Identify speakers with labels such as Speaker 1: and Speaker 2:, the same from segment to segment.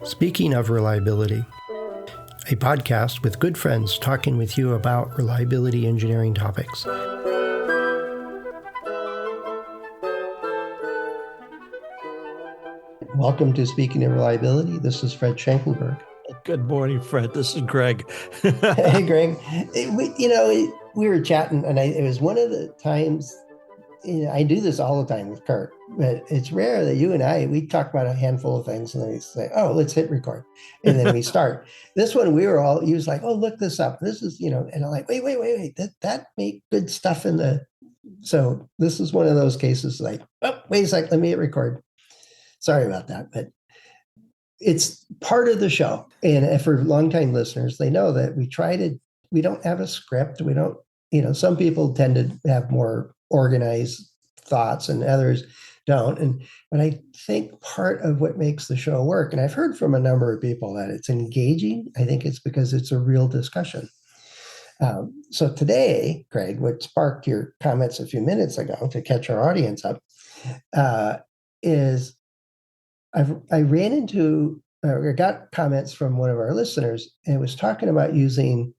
Speaker 1: Speaking of reliability, a podcast with good friends talking with you about reliability engineering topics. Welcome to Speaking of Reliability. This is Fred Schenkelberg.
Speaker 2: Good morning, Fred. This is Greg.
Speaker 1: Hey, Greg. We were chatting, and it was one of the times, I do this all the time with Kurt, but it's rare that you and we talk about a handful of things and then we say, oh, let's hit record. And then we start. This one, he was like, oh, look this up. This is, and I'm like, wait, that make good stuff so this is one of those cases like, oh, wait a sec, let me hit record. Sorry about that, but it's part of the show. And for longtime listeners, they know that we don't have a script. We don't, some people tend to have more organized thoughts and others don't. But I think part of what makes the show work, and I've heard from a number of people that it's engaging. I think it's because it's a real discussion. So today, Greg, what sparked your comments a few minutes ago to catch our audience up is I ran into or got comments from one of our listeners, and it was talking about using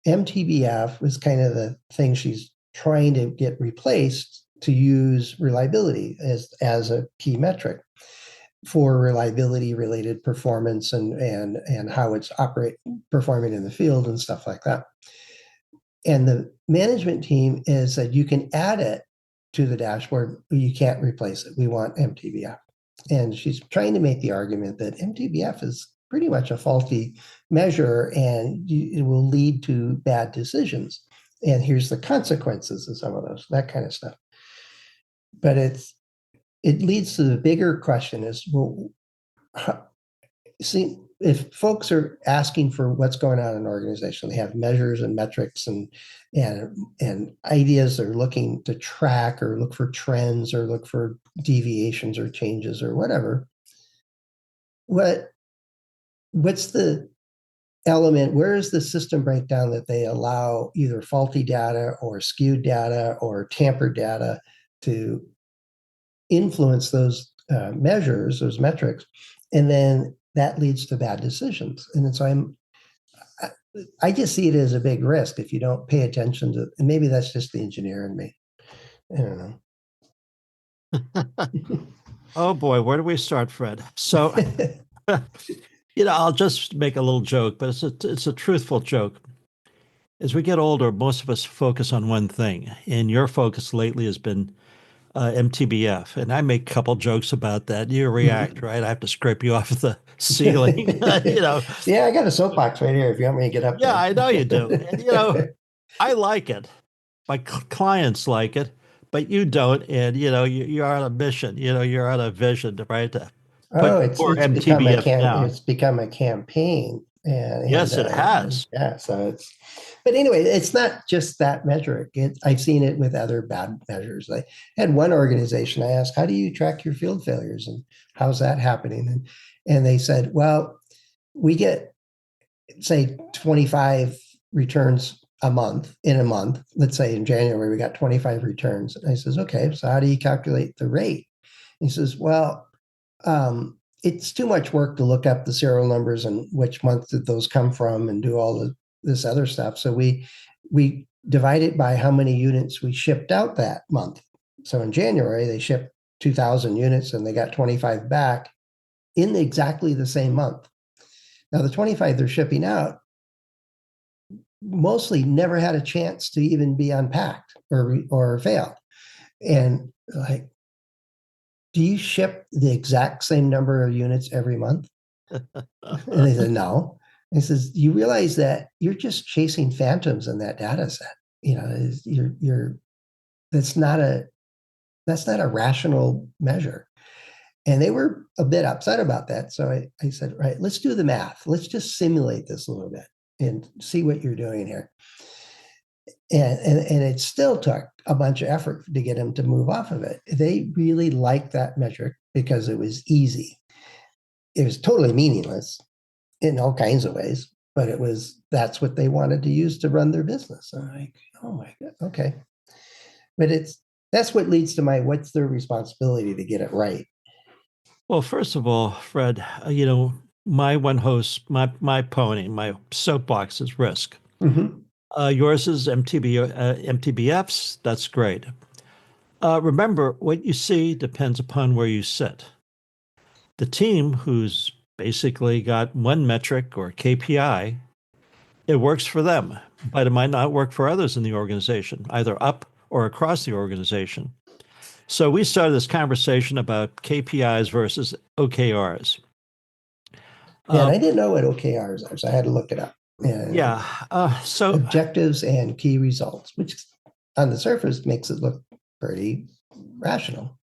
Speaker 1: MTBF was kind of the thing she's trying to get replaced to use reliability as a key metric for reliability related performance and how it's performing in the field and stuff like that. And the management team is that you can add it to the dashboard, but you can't replace it. We want MTBF. And she's trying to make the argument that MTBF is pretty much a faulty measure and it will lead to bad decisions. And here's the consequences of some of those, that kind of stuff. But it leads to the bigger question is, well, see, if folks are asking for what's going on in an organization, they have measures and metrics and ideas they're looking to track or look for trends or look for deviations or changes or whatever. What's the element, where is the system breakdown that they allow either faulty data or skewed data or tampered data to influence those measures, those metrics, and then that leads to bad decisions. And so I just see it as a big risk if you don't pay attention to, and maybe that's just the engineer in me. I don't
Speaker 2: know. Oh boy, where do we start, Fred? So, I'll just make a little joke, but it's a truthful joke. As we get older, most of us focus on one thing, and your focus lately has been MTBF, and I make a couple jokes about that. You react, right? I have to scrape you off the ceiling,
Speaker 1: Yeah, I got a soapbox right here if you want me to get up there.
Speaker 2: Yeah, I know you do. And, I like it. My clients like it, but you don't. And, you're on a mission. You're on a vision, right?
Speaker 1: It's become a campaign. And
Speaker 2: yes, it has.
Speaker 1: Yeah, so but anyway, it's not just that metric. I've seen it with other bad measures. I had one organization, I asked, how do you track your field failures and how's that happening? And they said, well, we get, say, 25 returns in a month. Let's say in January, we got 25 returns. And I says, okay, so how do you calculate the rate? And he says, well, it's too much work to look up the serial numbers and which month did those come from and do all this other stuff. So we divide it by how many units we shipped out that month. So in January, they shipped 2,000 units and they got 25 back in exactly the same month. Now, the 25 they're shipping out mostly never had a chance to even be unpacked or failed. And like, do you ship the exact same number of units every month? And they said, no. And he says, you realize that you're just chasing phantoms in that data set. That's not a rational measure. And they were a bit upset about that. So I said, right, let's do the math. Let's just simulate this a little bit and see what you're doing here. And it still took a bunch of effort to get them to move off of it. They really liked that metric because it was easy. It was totally meaningless in all kinds of ways, but that's what they wanted to use to run their business. I'm like, oh my God, okay. But that's what leads to what's their responsibility to get it right?
Speaker 2: Well, first of all, Fred, my one host, my pony, my soapbox is risk.
Speaker 1: Mm-hmm.
Speaker 2: Yours is MTBFs. That's great. Remember, what you see depends upon where you sit. The team who's basically got one metric or KPI, it works for them, but it might not work for others in the organization, either up or across the organization. So we started this conversation about KPIs versus OKRs.
Speaker 1: Yeah, and
Speaker 2: Um,
Speaker 1: I didn't know what OKRs are, so I had to look it up.
Speaker 2: yeah. So
Speaker 1: Objectives and key results, which on the surface makes it look pretty rational.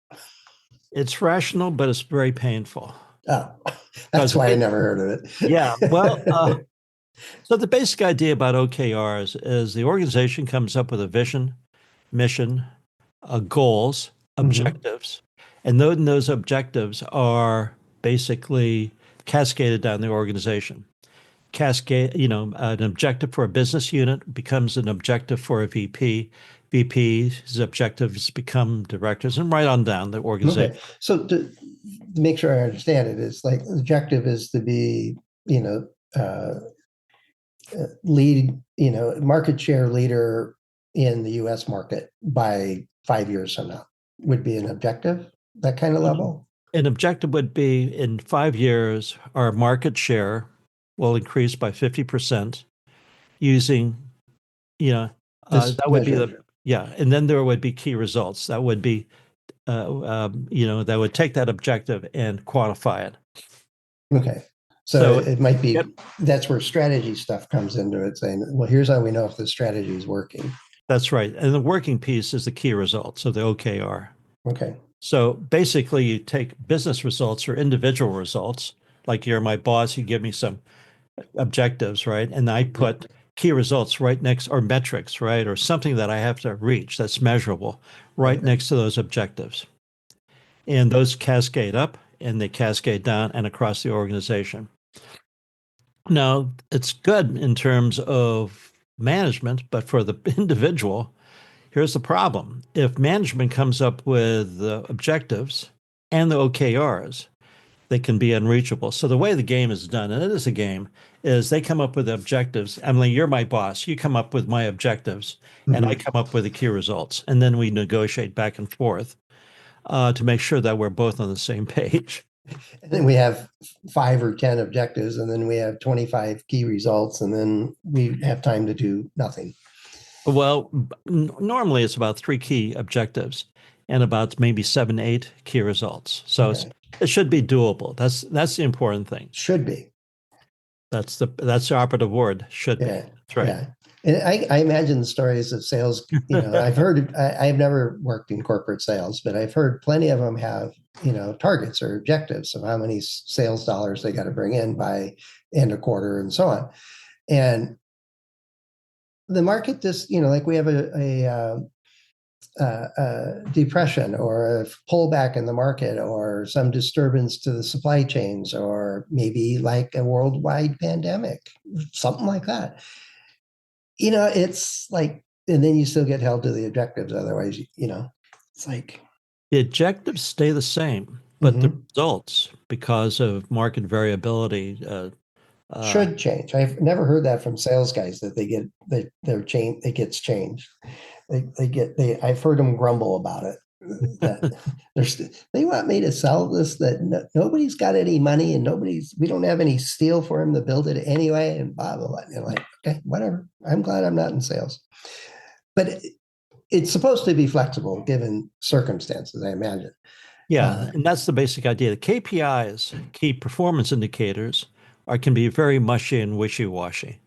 Speaker 2: it's rational, but it's very painful.
Speaker 1: Oh,
Speaker 2: Because
Speaker 1: that's why I never heard of
Speaker 2: yeah, well,
Speaker 1: it.
Speaker 2: so the basic idea about OKRs is the organization comes up with a vision, mission, goals,
Speaker 1: Mm-hmm.
Speaker 2: objectives, and then those objectives are basically cascaded down the organization. Cascade, an objective for a business unit becomes an objective for a VP. VP's objectives become directors, and right on down the organization.
Speaker 1: Okay, so to make sure I understand it, it's like the objective is to be, lead, market share leader in the U.S. market by 5 years from now would be an objective, that kind of level.
Speaker 2: An objective would be in 5 years, our market share will increase by 50% using, you know,
Speaker 1: This
Speaker 2: that would be
Speaker 1: measure.
Speaker 2: the, yeah. And then there would be key results. That would be, that would take that objective and quantify it.
Speaker 1: Okay. So
Speaker 2: So,
Speaker 1: it might
Speaker 2: yep,
Speaker 1: be that's where strategy stuff comes into it, saying, well, here's how we know if the strategy is working.
Speaker 2: that's right. And the working piece is the key results, so the OKR.
Speaker 1: Okay.
Speaker 2: So basically, you take business results or individual results, like you're my boss, you give me some objectives, right? And I put key results right next, or metrics, right? Or something that I have to reach that's measurable right
Speaker 1: Right.
Speaker 2: next to those objectives. And those cascade up and they cascade down and across the organization. Now, it's good in terms of management, but for the individual, here's the problem. If management comes up with the objectives and the OKRs, they can be unreachable. So the way the game is done, and it is a game, is they come up with objectives. Emily, you're my boss. You come up with my objectives, and I
Speaker 1: Mm-hmm.
Speaker 2: come up with the key results. And then we negotiate back and forth to make sure that we're both on the same page.
Speaker 1: And then we have 5 or 10 objectives, and then we have 25 key results, and then we have time to do nothing.
Speaker 2: Well, normally it's about three key objectives and about maybe 7, 8 key results. So
Speaker 1: Okay.
Speaker 2: it should be doable. That's the important thing.
Speaker 1: Should be.
Speaker 2: That's the operative word. Should be.
Speaker 1: Yeah.
Speaker 2: That's right.
Speaker 1: Yeah. And I imagine the stories of sales, I've heard, I've never worked in corporate sales, but I've heard plenty of them have, targets or objectives of how many sales dollars they got to bring in by end of quarter and so on. And the market just, like we have a depression or a pullback in the market or some disturbance to the supply chains or maybe like a worldwide pandemic, something like that. It's like, and then you still get held to the objectives. Otherwise, it's like,
Speaker 2: The objectives stay the same, but the
Speaker 1: mm-hmm.
Speaker 2: results, because of market variability,
Speaker 1: Should change. I've never heard that from sales guys that their change, it gets changed. I've heard them grumble about it. That they want me to sell this, that nobody's got any money and we don't have any steel for him to build it anyway, and blah blah blah. And like, okay, whatever. I'm glad I'm not in sales, but it's supposed to be flexible given circumstances, I imagine.
Speaker 2: yeah, and that's the basic idea. The KPIs, key performance indicators, can be very mushy and wishy-washy.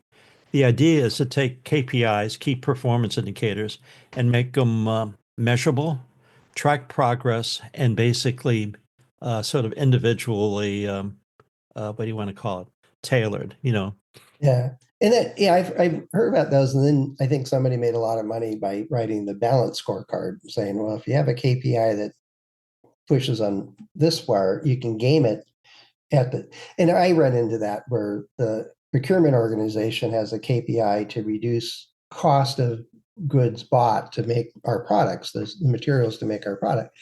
Speaker 2: The idea is to take KPIs, key performance indicators, and make them measurable, track progress, and basically sort of individually, what do you want to call it? Tailored,
Speaker 1: Yeah. And then, yeah, I've heard about those. And then I think somebody made a lot of money by writing the balance scorecard, saying, well, if you have a KPI that pushes on this bar, you can game it and I read into that where the procurement organization has a KPI to reduce cost of goods bought to make our products, the materials to make our product,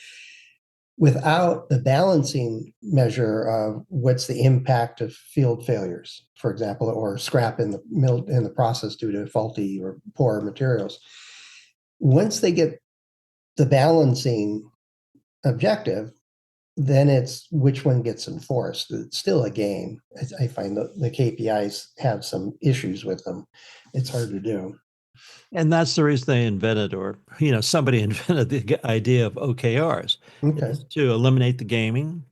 Speaker 1: without the balancing measure of what's the impact of field failures, for example, or scrap in the mill in the process due to faulty or poor materials. Once they get the balancing objective, then it's which one gets enforced. It's still a game. I find the KPIs have some issues with them. It's hard to do.
Speaker 2: And that's the reason they invented, or somebody invented the idea of OKRs,
Speaker 1: Okay.
Speaker 2: is to eliminate the gaming,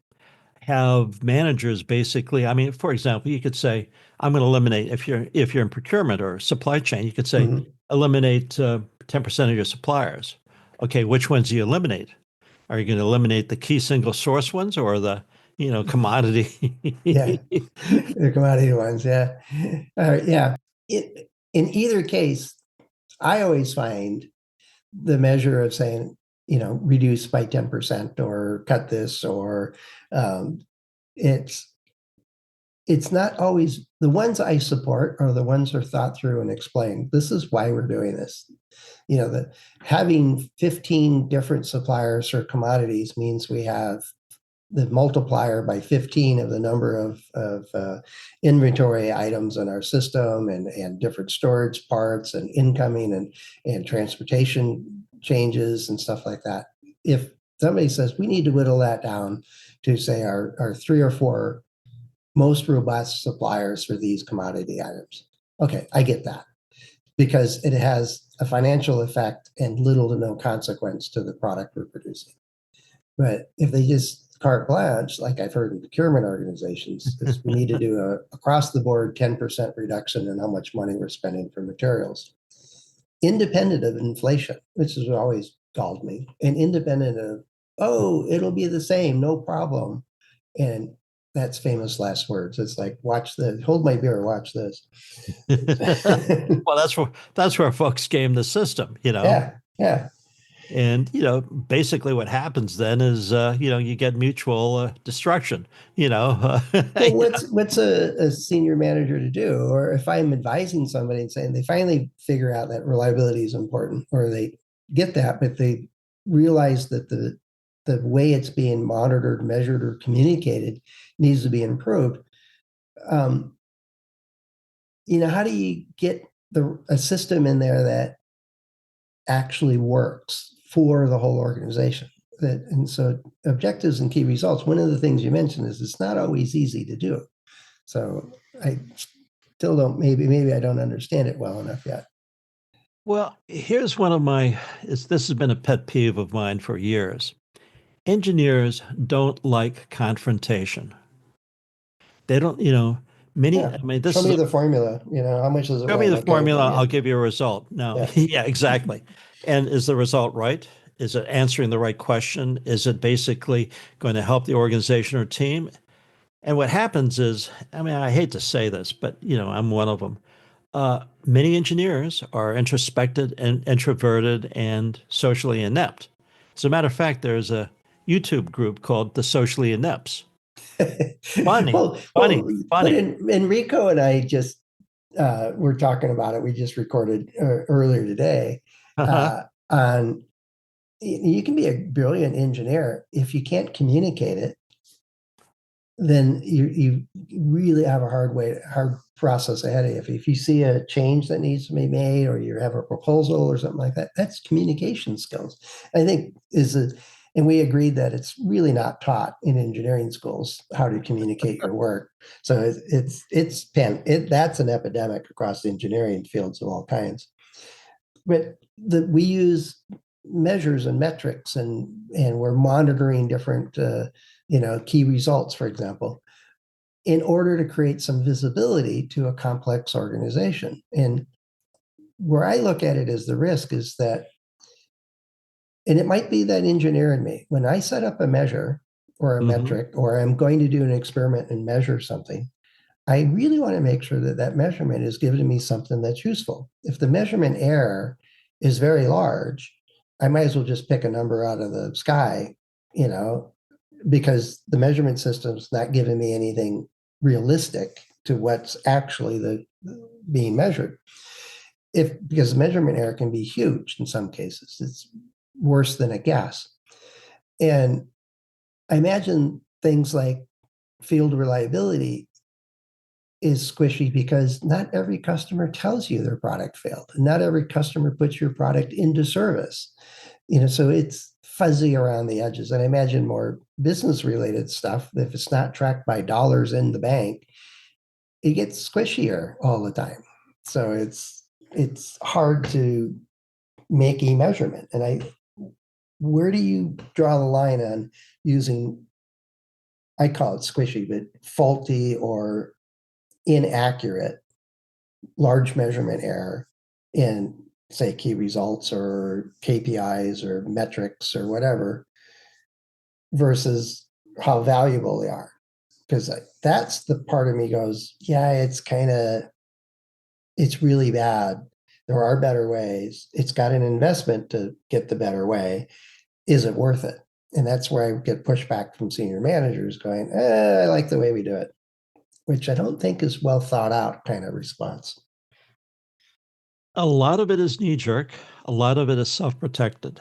Speaker 2: have managers basically. I mean, for example, you could say, I'm going to eliminate, if you're in procurement or supply chain, you could say
Speaker 1: Mm-hmm.
Speaker 2: eliminate 10% of your suppliers. Okay, which ones do you eliminate? Are you going to eliminate the key single source ones or the commodity?
Speaker 1: Yeah, the commodity ones. Yeah, yeah. In either case, I always find the measure of saying, reduce by 10% or cut this, or um, it's it's not always the ones I support are the ones that are thought through and explained. This is why we're doing this. That having 15 different suppliers for commodities means we have the multiplier by 15 of the number of inventory items in our system, and different storage parts and incoming and transportation changes and stuff like that. If somebody says we need to whittle that down to say our 3 or 4 most robust suppliers for these commodity items, okay, I get that, because it has a financial effect and little to no consequence to the product we're producing. But if they just carte blanche, like I've heard in procurement organizations, is we need to do a across the board 10% reduction in how much money we're spending for materials, independent of inflation, which has always galled me, and independent of, oh, it'll be the same, no problem. And that's famous last words. It's like, watch this, hold my beer, watch this.
Speaker 2: Well, that's where folks game the system,
Speaker 1: Yeah, yeah.
Speaker 2: and basically what happens then is you get mutual destruction.
Speaker 1: Well, what's a senior manager to do? Or if I'm advising somebody and saying they finally figure out that reliability is important, or they get that, but they realize that the way it's being monitored, measured, or communicated needs to be improved. Um, how do you get a system in there that actually works for the whole organization? And so objectives and key results, one of the things you mentioned is it's not always easy to do. So I still don't, maybe I don't understand it well enough yet.
Speaker 2: Well, here's one of this has been a pet peeve of mine for years. Engineers don't like confrontation. They don't,
Speaker 1: Yeah.
Speaker 2: I mean,
Speaker 1: Show
Speaker 2: this is
Speaker 1: me the formula, how much does it
Speaker 2: show me
Speaker 1: weigh?
Speaker 2: the
Speaker 1: Okay.
Speaker 2: formula,
Speaker 1: Yeah.
Speaker 2: I'll give you a result. No,
Speaker 1: Yeah.
Speaker 2: yeah, exactly. And is the result right? Is it answering the right question? Is it basically going to help the organization or team? And what happens is, I mean, I hate to say this, but I'm one of them. Many engineers are introspected and introverted and socially inept. As a matter of fact, there's a YouTube group called the Socially Inepts. Funny, funny,
Speaker 1: But
Speaker 2: funny.
Speaker 1: Enrico and I just we're talking about it. We just recorded earlier today
Speaker 2: Uh-huh.
Speaker 1: on you can be a brilliant engineer if you can't communicate it, then you really have a hard process ahead of you. If you see a change that needs to be made, or you have a proposal or something like that, that's communication skills. I think and we agreed that it's really not taught in engineering schools how to communicate your work. So that's an epidemic across the engineering fields of all kinds. But we use measures and metrics, and we're monitoring different key results, for example, in order to create some visibility to a complex organization. And where I look at it as the risk is that, and it might be that engineer in me, when I set up a measure or a
Speaker 2: Hmm.
Speaker 1: metric, or I'm going to do an experiment and measure something, I really want to make sure that that measurement is giving me something that's useful. If the measurement error is very large, I might as well just pick a number out of the sky, you know, because the measurement system's not giving me anything realistic to what's actually being measured. if because measurement error can be huge in some cases. It's worse than a guess. And I imagine things like field reliability is squishy because not every customer tells you their product failed. Not every customer puts your product into service. So it's fuzzy around the edges. And I imagine more business related stuff, if it's not tracked by dollars in the bank, it gets squishier all the time. So it's hard to make a measurement. And where do you draw the line on using, I call it squishy, but faulty or inaccurate large measurement error in, say, key results or KPIs or metrics or whatever, versus how valuable they are? Because that's the part of me goes, yeah, it's really bad. There are better ways. It's got an investment to get the better way. Is it worth it? And that's where I get pushback from senior managers going, I like the way we do it, which I don't think is well thought out kind of response.
Speaker 2: A lot of it is knee jerk, a lot of it is self protected.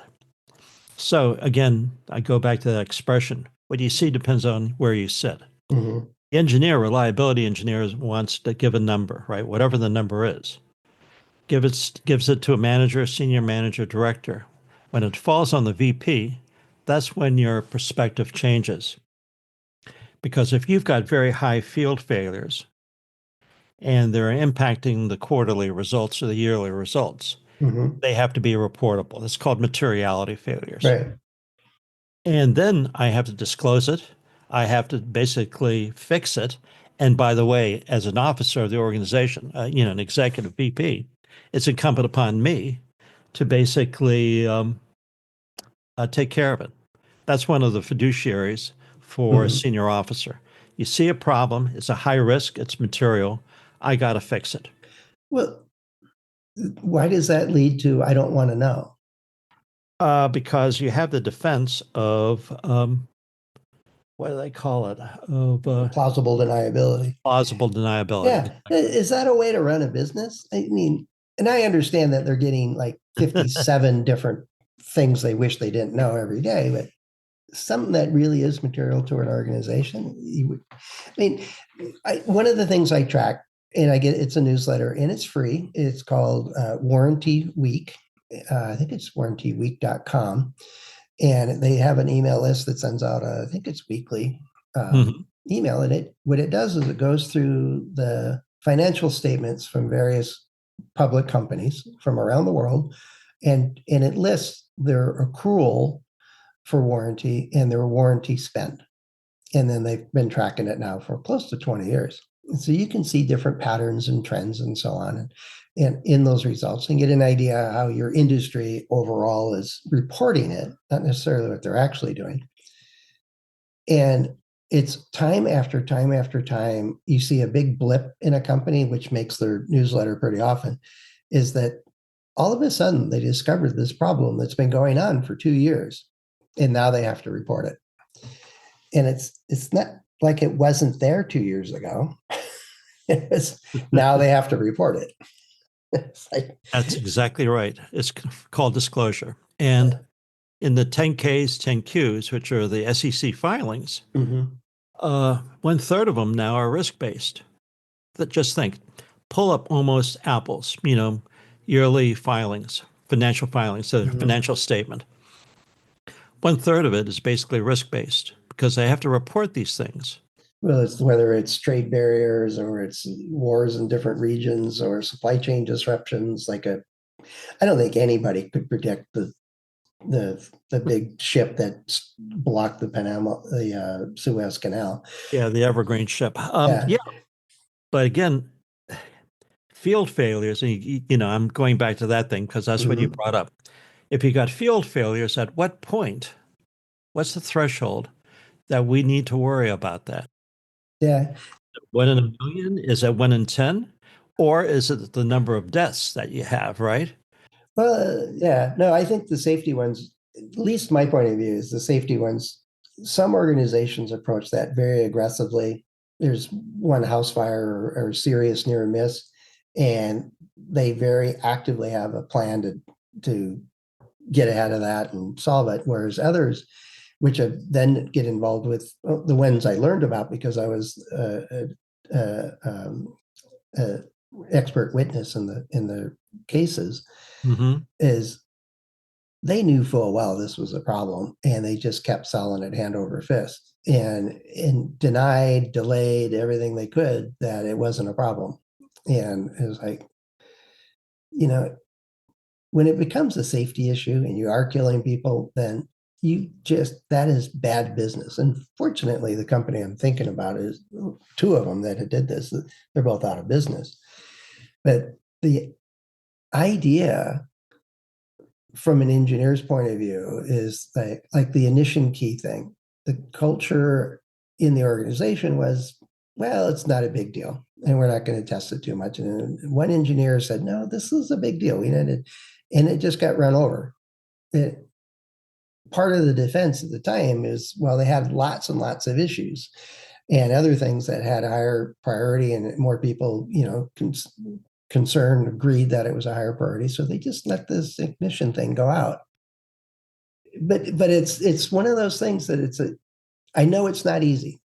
Speaker 2: So again, I go back to that expression. What you see depends on where you sit.
Speaker 1: Mm-hmm.
Speaker 2: The engineer, reliability engineer, wants to give a number, right? Whatever the number is. Gives it to a manager, senior manager, director. When it falls on the VP, that's when your perspective changes. Because if you've got very high field failures and they're impacting the quarterly results or the yearly results,
Speaker 1: Mm-hmm.
Speaker 2: they have to be reportable. It's called materiality failures.
Speaker 1: Right.
Speaker 2: And then I have to disclose it. I have to basically fix it. And by the way, as an officer of the organization, an executive VP, it's incumbent upon me to basically take care of it. That's one of the fiduciaries for a
Speaker 1: Mm-hmm.
Speaker 2: senior officer. You see a problem, it's a high risk, it's material. I got to fix it.
Speaker 1: Well, why does that lead to I don't want to know?
Speaker 2: Because you have the defense of what do they call it? Of
Speaker 1: Plausible deniability.
Speaker 2: plausible deniability.
Speaker 1: Yeah. Is that a way to run a business? I mean, and I understand that they're getting like 57 different things they wish they didn't know every day, but something that really is material to an organization. One of the things I track, and it's a newsletter and it's free. It's called Warranty Week. I think it's warrantyweek.com. And they have an email list that sends out, I think it's weekly
Speaker 2: Mhm.
Speaker 1: email. And what it does is it goes through the financial statements from various public companies from around the world, and it lists their accrual for warranty and their warranty spend. And then they've been tracking it now for close to 20 years. And so you can see different patterns and trends and so on. And in those results, and get an idea how your industry overall is reporting it, not necessarily what they're actually doing. And it's time after time after time, you see a big blip in a company, which makes their newsletter pretty often, is that all of a sudden they discovered this problem that's been going on for 2 years. And now they have to report it. And it's not like it wasn't there 2 years ago. Now they have to report it.
Speaker 2: That's exactly right. It's called disclosure. And in the 10Ks, 10Qs, which are the SEC filings,
Speaker 1: mm-hmm.
Speaker 2: 1/3 of them now are risk based. Just think, pull up almost apples, yearly filings, financial filings, so
Speaker 1: Mm-hmm.
Speaker 2: financial statement. 1/3 of it is basically risk based because they have to report these things.
Speaker 1: Well, it's whether it's trade barriers or it's wars in different regions or supply chain disruptions. I don't think anybody could predict the big ship that blocked the Suez Canal.
Speaker 2: Yeah, the Evergreen ship.
Speaker 1: Yeah.
Speaker 2: Yeah, but again, field failures, and I'm going back to that thing because that's what you
Speaker 1: Mm-hmm.
Speaker 2: brought up. If you got field failures, at what point, what's the threshold that we need to worry about that?
Speaker 1: Yeah.
Speaker 2: 1 in 1,000,000? Is it 1 in 10? Or is it the number of deaths that you have, right?
Speaker 1: Well, yeah. No, I think the safety ones, at least my point of view, is the safety ones. Some organizations approach that very aggressively. There's one house fire or serious near miss, and they very actively have a plan to get ahead of that and solve it. Whereas others, which I then get involved with, the ones I learned about because I was expert witness in the cases, is they knew full well this was a problem, and they just kept selling it hand over fist and denied, delayed everything they could that it wasn't a problem. And it was like, when it becomes a safety issue and you are killing people, then that is bad business. And fortunately, the company I'm thinking about is two of them that did this. They're both out of business. But the idea from an engineer's point of view is like the ignition key thing. The culture in the organization was, well, it's not a big deal, and we're not going to test it too much. And one engineer said, no, this is a big deal. We need it. And it just got run over. Part of the defense at the time is, well, they had lots and lots of issues and other things that had higher priority, and more people, concerned, agreed that it was a higher priority. So they just let this ignition thing go out. But it's one of those things that I know it's not easy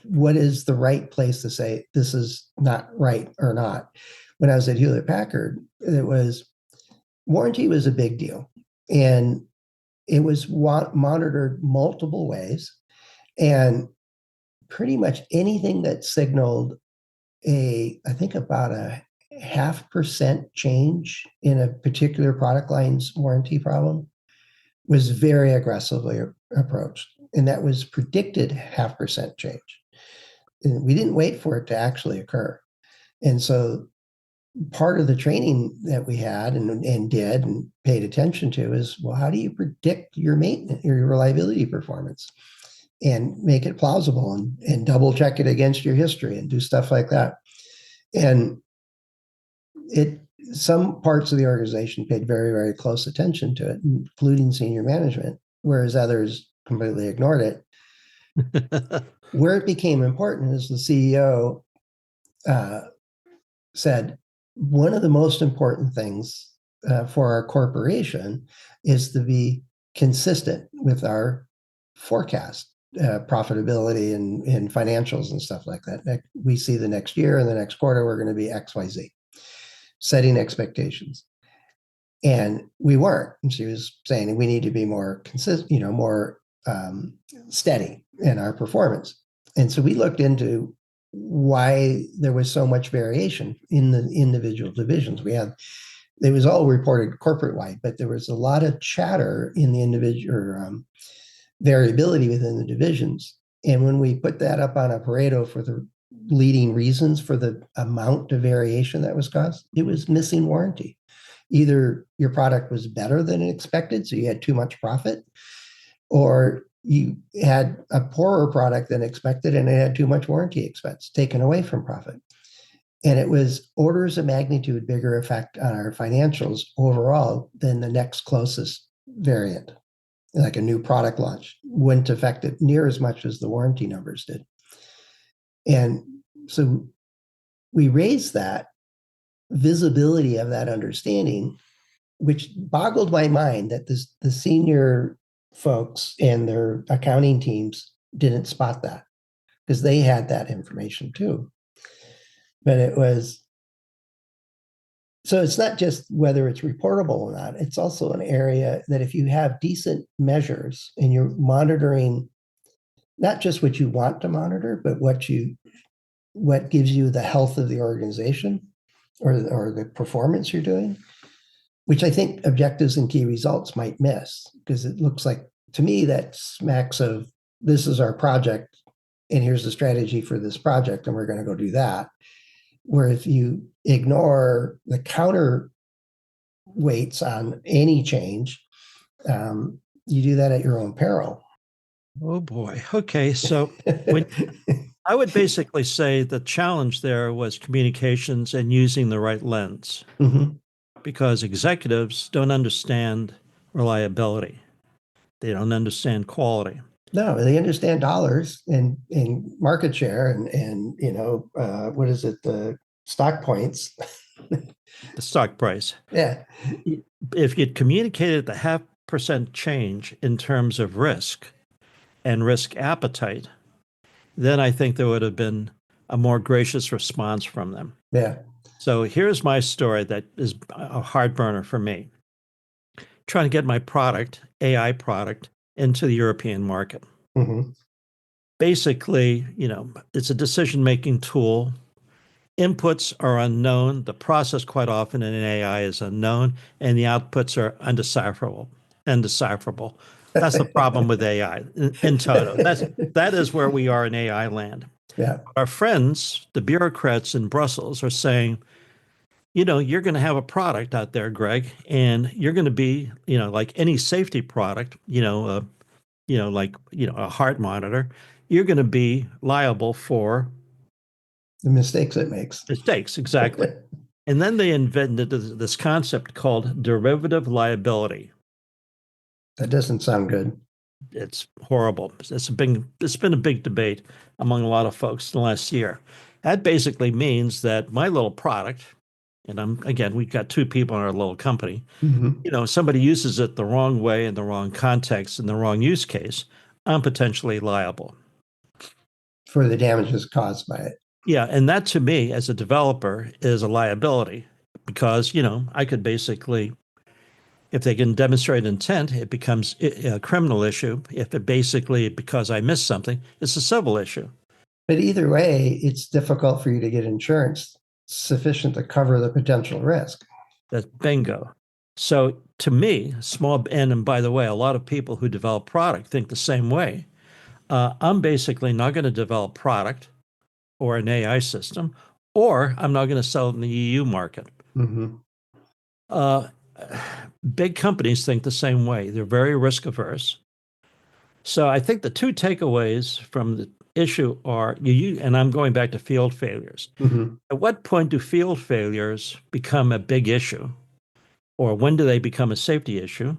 Speaker 1: what is the right place to say this is not right or not. When I was at Hewlett Packard, warranty was a big deal, and it was monitored multiple ways, and pretty much anything that signaled I think about a 0.5% change in a particular product line's warranty problem was very aggressively approached, and that was predicted 0.5% change. And we didn't wait for it to actually occur. And so part of the training that we had and did and paid attention to is, well, how do you predict your maintenance, your reliability performance, and make it plausible and double check it against your history and do stuff like that. And some parts of the organization paid very, very close attention to it, including senior management, whereas others completely ignored it. Where it became important is the CEO said, one of the most important things for our corporation is to be consistent with our forecast, profitability and financials and stuff like that. We see the next year and the next quarter, we're going to be XYZ, setting expectations. And we weren't. And she was saying we need to be more consistent, more steady in our performance. And so we looked into why there was so much variation in the individual divisions. It was all reported corporate wide, but there was a lot of chatter in the individual variability within the divisions. And when we put that up on a Pareto for the leading reasons for the amount of variation that was caused, it was missing warranty. Either your product was better than expected, so you had too much profit, or you had a poorer product than expected and it had too much warranty expense taken away from profit. And it was orders of magnitude bigger effect on our financials overall than the next closest variant. Like a new product launch wouldn't affect it near as much as the warranty numbers did. And so we raised that visibility of that understanding, which boggled my mind that the senior folks and their accounting teams didn't spot that, because they had that information too. But so it's not just whether it's reportable or not. It's also an area that if you have decent measures and you're monitoring not just what you want to monitor, but what gives you the health of the organization or the performance you're doing, which I think objectives and key results might miss, because it looks like, to me, that smacks of this is our project and here's the strategy for this project and we're going to go do that. Where if you ignore the counter weights on any change, you do that at your own peril.
Speaker 2: Oh boy. Okay. So I would basically say the challenge there was communications and using the right lens, because executives don't understand reliability. They don't understand quality.
Speaker 1: No, they understand dollars and market share and what is it, the stock points.
Speaker 2: the stock price.
Speaker 1: Yeah.
Speaker 2: If you'd communicated the 0.5% change in terms of risk and risk appetite, then I think there would have been a more gracious response from them.
Speaker 1: Yeah.
Speaker 2: So here's my story that is a hard burner for me. Trying to get my product, AI product, into the European market.
Speaker 1: Mm-hmm.
Speaker 2: Basically, it's a decision-making tool. Inputs are unknown. The process quite often in an AI is unknown, and the outputs are undecipherable. Undecipherable. That's the problem with AI in toto. That is where we are in AI land.
Speaker 1: Yeah.
Speaker 2: Our friends, the bureaucrats in Brussels, are saying, you're going to have a product out there, Greg, and you're going to be, like any safety product, a heart monitor, you're going to be liable for
Speaker 1: The mistakes it makes.
Speaker 2: mistakes. Exactly. And then they invented this concept called derivative liability.
Speaker 1: That doesn't sound good.
Speaker 2: It's horrible. It's been a big debate among a lot of folks in the last year. That basically means that my little product, and we've got two people in our little company,
Speaker 1: Mm-hmm.
Speaker 2: somebody uses it the wrong way in the wrong context in the wrong use case, I'm potentially liable.
Speaker 1: For the damages caused by it.
Speaker 2: Yeah, and that to me as a developer is a liability because, I could basically, if they can demonstrate intent, it becomes a criminal issue. If it basically, because I missed something, it's a civil issue.
Speaker 1: But either way, it's difficult for you to get insurance sufficient to cover the potential risk.
Speaker 2: That's bingo. So to me, and by the way, a lot of people who develop product think the same way. I'm basically not going to develop product or an AI system, or I'm not going to sell it in the EU market.
Speaker 1: Mm-hmm.
Speaker 2: Big companies think the same way. They're very risk averse. So I think the two takeaways from the issue are and I'm going back to field failures.
Speaker 1: Mm-hmm.
Speaker 2: At what point do field failures become a big issue? Or when do they become a safety issue?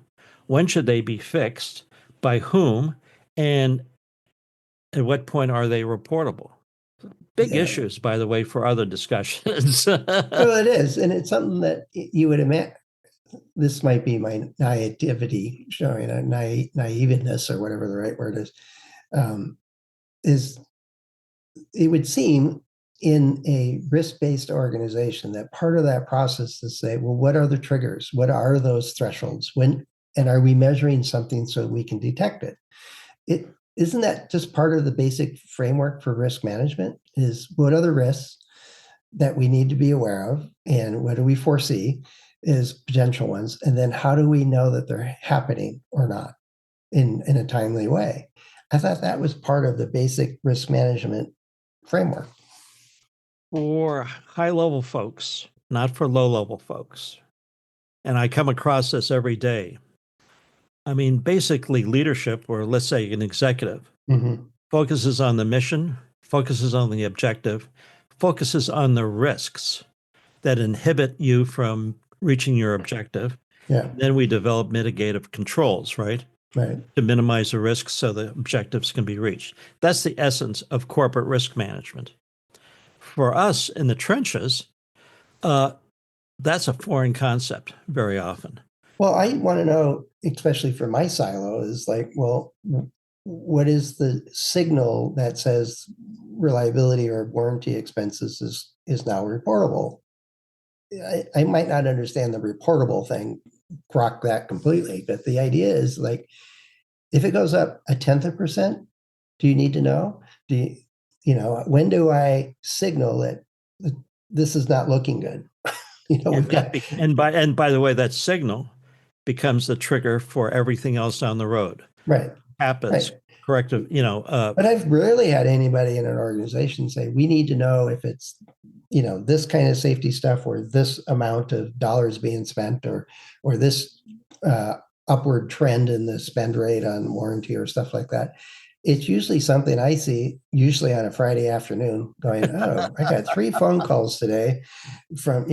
Speaker 2: When should they be fixed? By whom? And at what point are they reportable? Big
Speaker 1: Yeah.
Speaker 2: issues, by the way, for other discussions.
Speaker 1: Well, it is. And it's something that you would imagine. This might be my naivety, showing a naiveness or whatever the right word is it would seem in a risk-based organization that part of that process is say, well, what are the triggers? What are those thresholds? And are we measuring something so we can detect it? Isn't that just part of the basic framework for risk management? Is what are the risks that we need to be aware of, and what do we foresee as potential ones, and then how do we know that they're happening or not in a timely way? I thought that was part of the basic risk management framework.
Speaker 2: For high level folks, not for low level folks. And I come across this every day. I mean, basically, leadership, or let's say an executive,
Speaker 1: Mm-hmm.
Speaker 2: focuses on the mission, focuses on the objective, focuses on the risks that inhibit you from reaching your objective.
Speaker 1: Yeah.
Speaker 2: Then we develop mitigative controls, right?
Speaker 1: Right.
Speaker 2: To minimize the risks so the objectives can be reached. That's the essence of corporate risk management. For us in the trenches, that's a foreign concept very often.
Speaker 1: Well, I want to know, especially for my silo, is like, well, what is the signal that says reliability or warranty expenses is now reportable? I might not understand the reportable thing, grok that completely, but the idea is like, if it goes up 0.1%, do you need to know? When do I signal that this is not looking good? We've got
Speaker 2: and by the way, that signal becomes the trigger for everything else down the road.
Speaker 1: right.
Speaker 2: Happens.
Speaker 1: Right.
Speaker 2: Corrective,
Speaker 1: But I've rarely had anybody in an organization say, we need to know if it's, this kind of safety stuff or this amount of dollars being spent or this upward trend in the spend rate on warranty or stuff like that. It's usually something I see, usually on a Friday afternoon, going, oh, I got 3 phone calls today from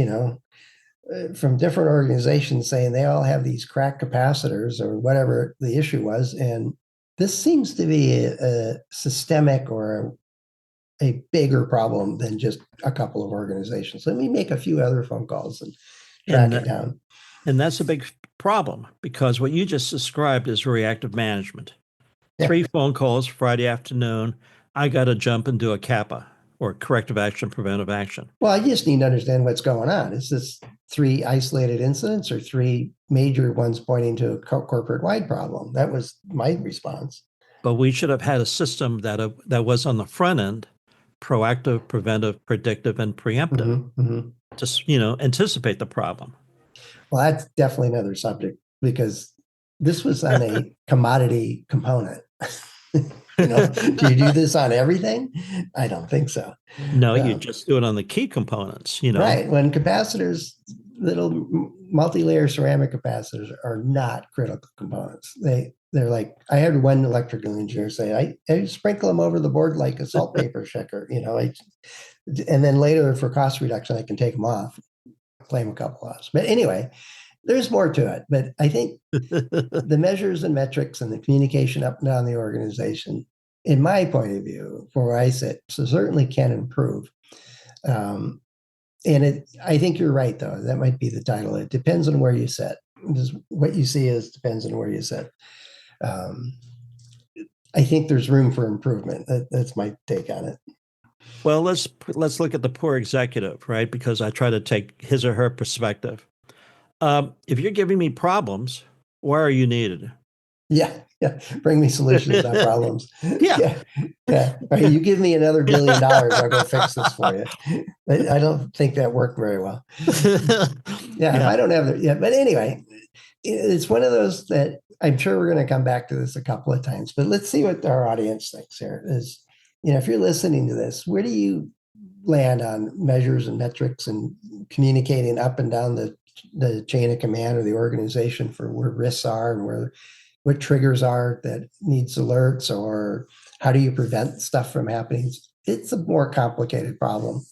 Speaker 1: different organizations saying they all have these cracked capacitors or whatever the issue was. And this seems to be a systemic or a bigger problem than just a couple of organizations. Let me make a few other phone calls and track it down.
Speaker 2: And that's a big problem, because what you just described is reactive management.
Speaker 1: Yeah.
Speaker 2: 3 phone calls Friday afternoon. I got to jump and do a CAPA, or corrective action, preventive action.
Speaker 1: Well, I just need to understand what's going on. Is this 3 isolated incidents or 3 major ones pointing to a corporate-wide problem? That was my response.
Speaker 2: But we should have had a system that was on the front end, proactive, preventive, predictive, and preemptive, to anticipate the problem.
Speaker 1: Well, that's definitely another subject, because this was on a commodity component. Do you do this on everything? I don't think so.
Speaker 2: No, you just do it on the key components.
Speaker 1: Right. When capacitors, little multi-layer ceramic capacitors, are not critical components. They're like, I had one electrical engineer say, I sprinkle them over the board like a saltpeter shaker, and then later for cost reduction, I can take them off, claim a couple of us. But anyway, there's more to it. But I think the measures and metrics and the communication up and down the organization, in my point of view, from where I sit, so certainly can improve. I think you're right, though. That might be the title. It depends on where you sit. What you see depends on where you sit. I think there's room for improvement. That's my take on it.
Speaker 2: Well, let's look at the poor executive, right? Because I try to take his or her perspective. If you're giving me problems, why are you needed?
Speaker 1: Yeah. Bring me solutions, not problems.
Speaker 2: Yeah.
Speaker 1: Right, you give me another $1 billion, I'll go fix this for you. I don't think that worked very well. Yeah. I don't have it yet. But anyway, it's one of those that I'm sure we're going to come back to this a couple of times. But let's see what our audience thinks here. Is, if you're listening to this, where do you land on measures and metrics and communicating up and down the chain of command or the organization for where risks are and what triggers are that needs alerts, or how do you prevent stuff from happening? It's a more complicated problem.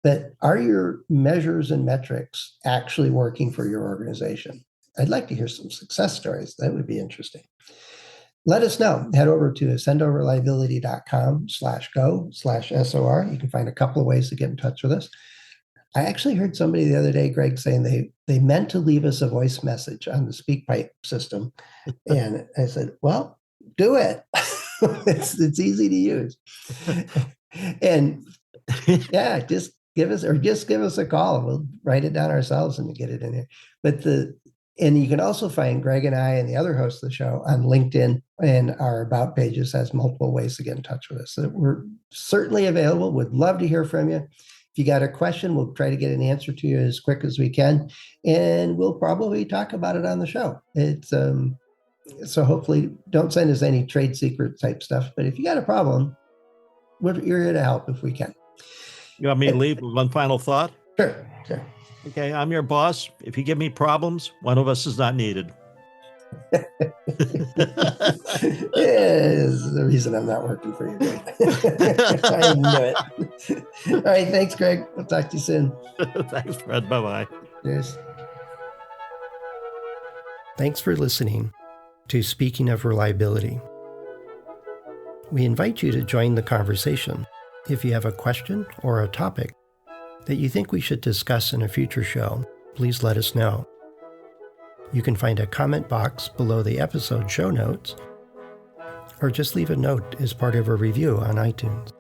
Speaker 1: But are your measures and metrics actually working for your organization? I'd like to hear some success stories. That would be interesting. Let us know. Head over to accendoreliability.com/go/SOR. You can find a couple of ways to get in touch with us. I actually heard somebody the other day, Greg, saying they meant to leave us a voice message on the SpeakPipe system. And I said, well, do it. It's easy to use. And yeah, just give us a call. We'll write it down ourselves and get it in here. And you can also find Greg and I and the other hosts of the show on LinkedIn, and our About pages has multiple ways to get in touch with us. So we're certainly available. Would love to hear from you. If you got a question, we'll try to get an answer to you as quick as we can, and we'll probably talk about it on the show. It's so hopefully don't send us any trade secret type stuff, but if you got a problem, we're here to help if we can.
Speaker 2: You want me to leave with one final thought?
Speaker 1: Sure.
Speaker 2: Okay, I'm your boss. If you give me problems, one of us is not needed.
Speaker 1: Yeah, this is the reason I'm not working for you. I knew it. All right, thanks, Greg. We'll talk to you soon.
Speaker 2: Thanks, Fred. Bye-bye.
Speaker 1: Cheers. Thanks for listening to Speaking of Reliability. We invite you to join the conversation. If you have a question or a topic that you think we should discuss in a future show, please let us know. You can find a comment box below the episode show notes, or just leave a note as part of a review on iTunes.